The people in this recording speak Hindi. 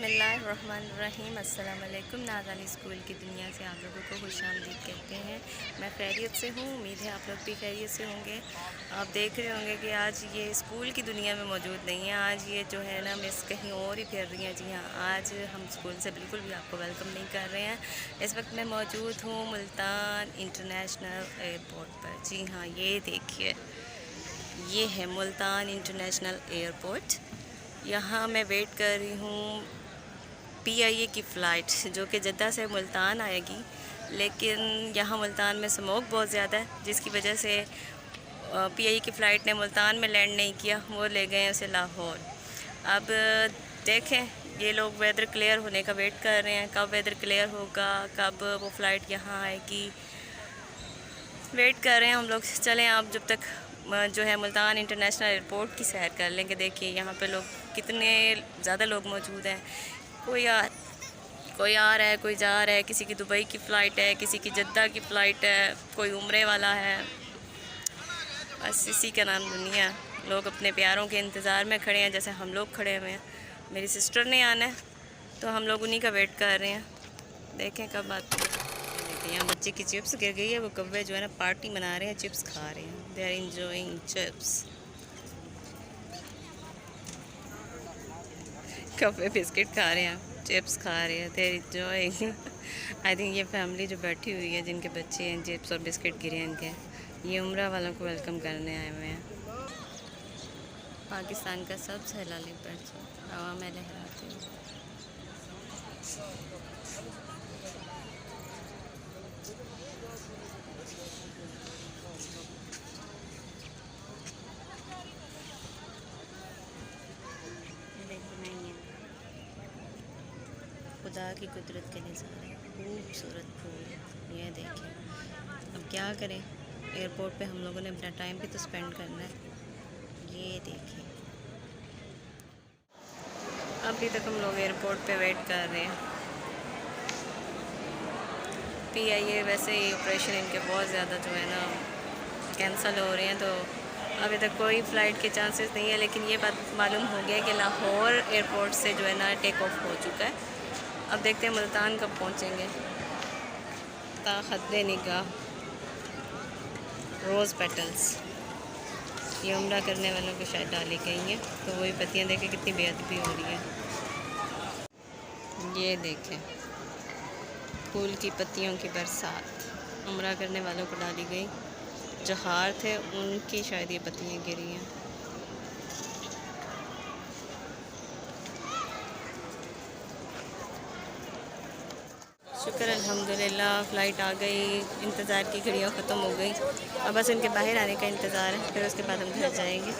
बिस्मिल्लाहिर्रहमानिर्रहीम। अस्सलाम वालेकुम। नाज़ानी स्कूल की दुनिया से आप लोगों को खुशामदीद कहते हैं। मैं खैरियत से हूँ, उम्मीद है आप लोग भी खैरियत से होंगे। आप देख रहे होंगे कि आज ये स्कूल की दुनिया में मौजूद नहीं है। आज ये जो है ना मिस कहीं और ही फिर रही हैं। जी हाँ, आज हम स्कूल से बिल्कुल भी आपको वेलकम नहीं कर रहे हैं। इस वक्त मैं मौजूद हूँ मुल्तान इंटरनेशनल एयरपोर्ट पर। जी हाँ, ये देखिए, ये है मुल्तान इंटरनेशनल एयरपोर्ट। यहाँ मैं वेट कर रही हूँ PIA की फ़्लाइट जो कि जद्दा से मुल्तान आएगी, लेकिन यहाँ मुल्तान में स्मोक बहुत ज़्यादा है, जिसकी वजह से PIA की फ़्लाइट ने मुल्तान में लैंड नहीं किया, वो ले गए उसे लाहौर। अब देखें, ये लोग वेदर क्लियर होने का वेट कर रहे हैं, कब वेदर क्लियर होगा, कब वो फ़्लाइट यहाँ आएगी, वेट कर रहे हैं हम लोग। चलें आप जब तक जो है मुल्तान इंटरनेशनल एयरपोर्ट की सैर कर लेंगे। देखिए यहाँ पे लोग कितने ज़्यादा लोग मौजूद हैं। कोई आ रहा है, कोई जा रहा है, किसी की दुबई की फ़्लाइट है, किसी की जद्दा की फ़्लाइट है, कोई उम्रे वाला है। बस इसी का नाम दुनिया। लोग अपने प्यारों के इंतज़ार में खड़े हैं, जैसे हम लोग खड़े हुए हैं। मेरी सिस्टर ने आना है तो हम लोग उन्हीं का वेट कर रहे हैं, देखें कब आती है। देखिए यहाँ बच्चे की चिप्स गिर गई है, वो कौवे जो है ना पार्टी मना रहे हैं, चिप्स खा रहे हैं। They are enjoying chips. कौवे बिस्किट खा रहे हैं, चिप्स खा रहे हैं, they are enjoying. I think ये फैमिली जो बैठी हुई है, जिनके बच्चे हैं, चिप्स और बिस्किट गिरे हैं इनके, ये उम्रा वालों को वेलकम करने आए हुए हैं। पाकिस्तान का सबसे हलाली बर्ड हवा में लहराते हैं। खुदा की कुदरत के नज़ारे, खूबसूरत फूल। ये देखें, अब क्या करें, एयरपोर्ट पे हम लोगों ने अपना टाइम भी तो स्पेंड करना है। ये देखें, अभी तक हम लोग एयरपोर्ट पे वेट कर रहे हैं। PIA वैसे ही ऑपरेशन इनके बहुत ज़्यादा जो है ना कैंसिल हो रहे हैं, तो अभी तक कोई फ़्लाइट के चांसेस नहीं है। लेकिन ये बात मालूम हो गया कि लाहौर एयरपोर्ट से जो है ना टेक ऑफ हो चुका है। अब देखते हैं मुल्तान कब पहुंचेंगे। ताहद निगाह रोज़ पेटल्स, ये उम्रा करने वालों को शायद डाली गई हैं, तो वही पत्तियां देखें कितनी बेअदबी हो रही है। ये देखें, फूल की पत्तियों की बरसात उम्रा करने वालों को डाली गई। जो हार थे उनकी शायद ये पत्तियां गिरी हैं। शुक्र अल्हम्दुलिल्लाह, फ़्लाइट आ गई। इंतज़ार की घड़ियाँ ख़त्म हो गई। अब बस इनके बाहर आने का इंतज़ार है, फिर उसके बाद हम घर जाएंगे।